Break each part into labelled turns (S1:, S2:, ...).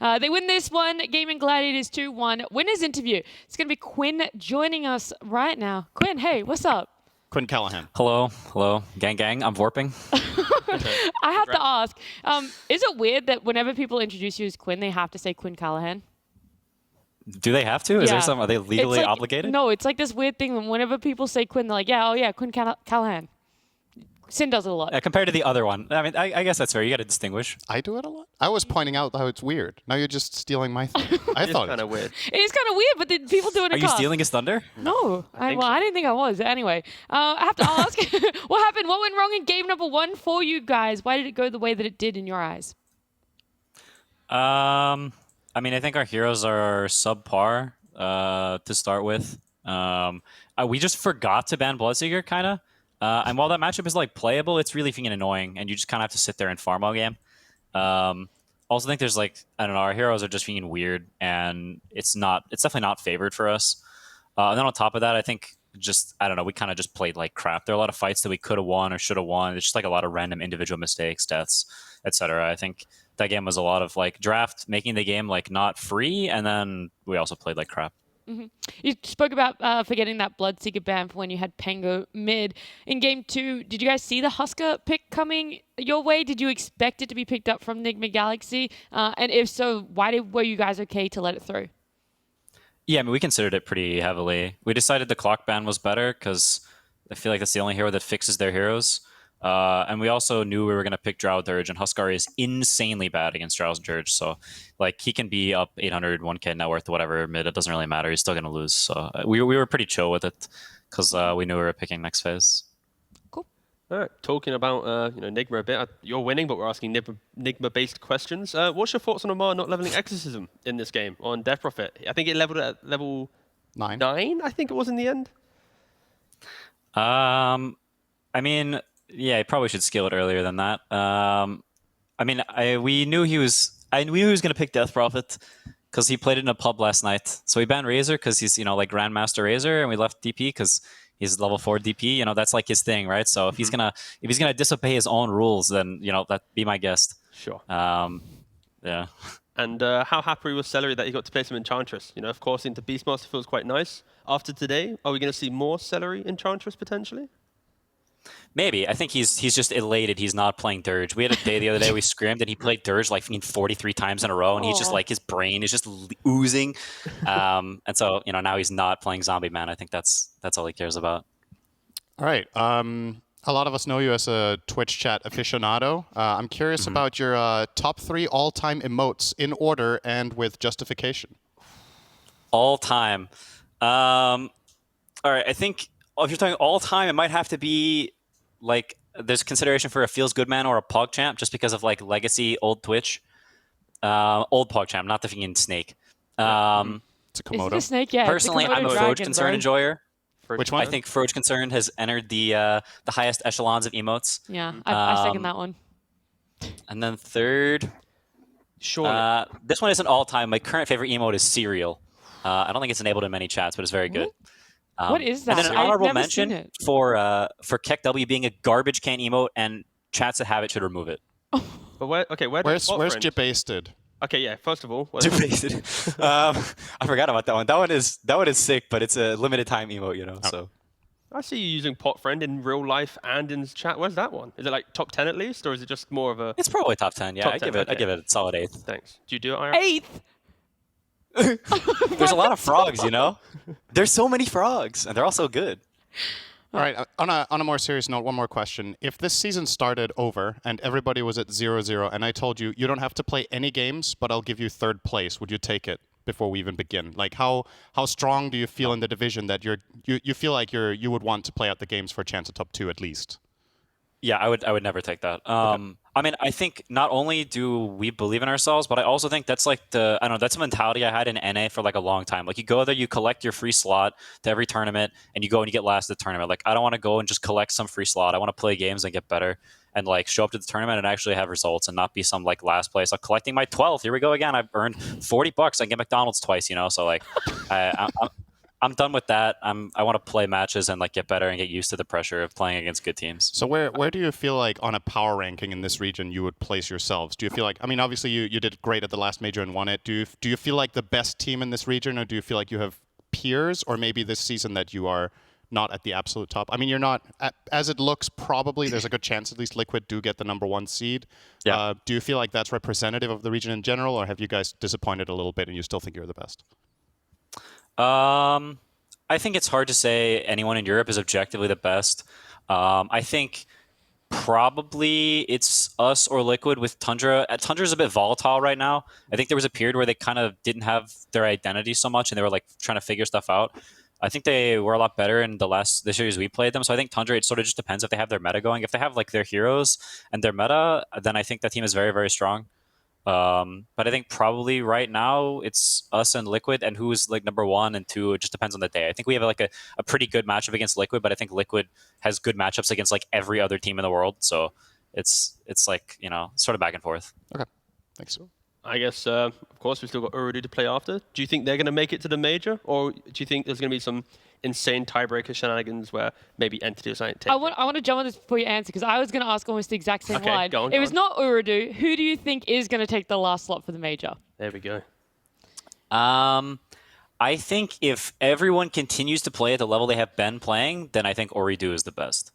S1: They win this one. Gaming Gladiators 2-1. Winners interview. It's going to be Quinn joining us right now. Quinn, hey, what's up?
S2: Quinn Callahan.
S3: Hello. Gang. I'm warping.
S1: I have to ask, is it weird that whenever people introduce you as Quinn, they have to say Quinn Callahan?
S3: Do they have to? Is there some? Are they legally
S1: like,
S3: obligated?
S1: No, it's like this weird thing. Whenever people say Quinn, they're like, Quinn Callahan. Sin does it a lot.
S3: Compared to the other one. I mean, I guess that's fair. You got to distinguish.
S2: I do it a lot. I was pointing out how it's weird. Now you're just stealing my thing. I thought
S4: kind of weird.
S1: It is kind of weird, but the people do it in
S3: Are you stealing his thunder?
S1: No. I didn't think I was. Anyway, I have to ask, what happened? What went wrong in game number 1 for you guys? Why did it go the way that it did in your eyes?
S3: I mean, I think our heroes are subpar to start with. We just forgot to ban Bloodseeker, kind of. And while that matchup is like playable, it's really freaking annoying, and you just kind of have to sit there and farm all game. Also think there's like, I don't know, our heroes are just being weird, and it's definitely not favored for us. And then on top of that, I think I don't know, we kind of just played like crap. There are a lot of fights that we could have won or should have won. It's just like a lot of random individual mistakes, deaths, etc. I think that game was a lot of like draft making the game like not free, and then we also played like crap.
S1: Mm-hmm. You spoke about forgetting that Bloodseeker ban for when you had Pango mid. In game 2, did you guys see the Husker pick coming your way? Did you expect it to be picked up from Enigma Galaxy? And if so, why were you guys okay to let it through?
S3: Yeah, I mean, we considered it pretty heavily. We decided the clock ban was better because I feel like that's the only hero that fixes their heroes. And we also knew we were going to pick Drow Dirge, and Huskar is insanely bad against Drow Dirge. So, like, he can be up 800, 1k net worth, whatever, mid. It doesn't really matter. He's still going to lose. So, we were pretty chill with it because we knew we were picking next phase.
S1: Cool.
S4: All right, talking about Enigma a bit. You're winning, but we're asking Enigma-based questions. What's your thoughts on Ammar not leveling Exorcism in this game on Death Prophet? I think it leveled at level 9, I think it was in the end.
S3: I mean... Yeah, he probably should scale it earlier than that. I mean, we knew he was going to pick Death Prophet because he played it in a pub last night. So we banned Razor because he's, like Grandmaster Razor, and we left DP because he's level 4 DP. That's like his thing, right? So if he's gonna disobey his own rules, then that be my guest.
S4: Sure.
S3: Yeah.
S4: And how happy was Celery that he got to play some Enchantress? Of course, into Beastmaster feels quite nice. After today, are we going to see more Celery Enchantress potentially?
S3: Maybe. I think he's just elated he's not playing Dirge. We had a day the other day we scrimmed and he played Dirge like 43 times in a row, and he's just like, his brain is just oozing. And so, now he's not playing Zombie Man. I think that's all he cares about.
S2: All right. A lot of us know you as a Twitch chat aficionado. I'm curious about your top 3 all-time emotes in order and with justification.
S3: All time. All right. I think if you're talking all time, it might have to be like there's consideration for a Feels Good Man or a PogChamp just because of like legacy old Twitch. Old PogChamp, not the freaking snake.
S2: It's a Komodo.
S1: Is it a snake? Yeah.
S3: Personally, I'm a Froge Concern enjoyer.
S2: Which one?
S3: I think Froge Concern has entered the highest echelons of emotes.
S1: Yeah, I second that one.
S3: And then third,
S4: sure.
S3: This one isn't all time. My current favorite emote is Cereal. I don't think it's enabled in many chats, but it's very good.
S1: What is that?
S3: And then an honorable mention for Keck W being a garbage can emote, and chats that have it should remove it.
S4: But where's
S2: Jabasted?
S4: Okay, yeah. First of all,
S3: Jabasted. I forgot about that one. That one is sick, but it's a limited time emote, So
S4: I see you using Pot Friend in real life and in chat. Where's that one? Is it like top 10 at least, or is it just more of a?
S3: It's probably top 10. Yeah, I give it a solid 8th.
S4: Thanks. Do you do it, Ira?
S1: 8th.
S3: There's a lot of frogs, There's so many frogs, and they're all so good.
S2: All right. On a more serious note, one more question. If this season started over and everybody was at 0-0, and I told you don't have to play any games, but I'll give you 3rd place, would you take it before we even begin? Like, how strong do you feel in the division that you feel like you would want to play out the games for a chance at top 2 at least?
S3: Yeah, I would never take that. Okay. I mean, I think not only do we believe in ourselves, but I also think that's like that's a mentality I had in NA for like a long time. Like, you go there, you collect your free slot to every tournament, and you go and you get last at the tournament. Like, I don't want to go and just collect some free slot. I want to play games and get better and like show up to the tournament and actually have results and not be some like last place. I'm collecting my 12th. Here we go again. I've earned $40. I get McDonald's twice, So like, I'm done with that. I want to play matches and like get better and get used to the pressure of playing against good teams.
S2: So where do you feel like on a power ranking in this region you would place yourselves? Do you feel like, I mean, obviously you did great at the last major and won it. Do you feel like the best team in this region, or do you feel like you have peers, or maybe this season that you are not at the absolute top? I mean, you're not, as it looks, probably there's a good chance at least Liquid do get the #1 seed.
S3: Yeah.
S2: Do you feel like that's representative of the region in general, or have you guys disappointed a little bit and you still think you're the best?
S3: I think it's hard to say anyone in Europe is objectively the best. I think probably it's us or Liquid with Tundra. Tundra's a bit volatile right now. I think there was a period where they kind of didn't have their identity so much and they were like trying to figure stuff out. I think they were a lot better in the series we played them. So I think Tundra, it sort of just depends if they have their meta going. If they have like their heroes and their meta, then I think that team is very, very strong. But I think probably right now it's us and Liquid, and who's like #1 and 2. It just depends on the day. I think we have like a pretty good matchup against Liquid, but I think Liquid has good matchups against like every other team in the world. So it's like, sort of back and forth.
S2: Okay, thanks.
S4: I guess, of course, we've still got Urudu to play after. Do you think they're going to make it to the major, or do you think there's going to be some insane tiebreaker shenanigans where maybe Entity or something take
S1: I want to jump on this before you answer, because I was going to ask almost the exact same line.
S4: Go on,
S1: it was not Urudu. Who do you think is going to take the last slot for the major?
S4: There we go.
S3: I think if everyone continues to play at the level they have been playing, then I think Oridu is the best.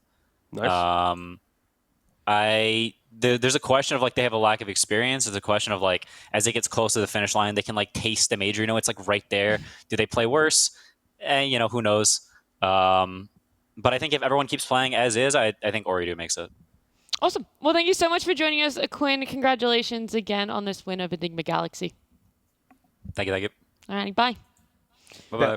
S4: Nice.
S3: There's a question of like they have a lack of experience. There's a question of like as it gets close to the finish line, they can like taste the major. It's like right there. Do they play worse? And who knows? But I think if everyone keeps playing as is, I think Oridu makes it.
S1: Awesome. Well, thank you so much for joining us, Quinn. Congratulations again on this win of Enigma Galaxy.
S3: Thank you.
S1: All right, bye.
S3: Bye-bye.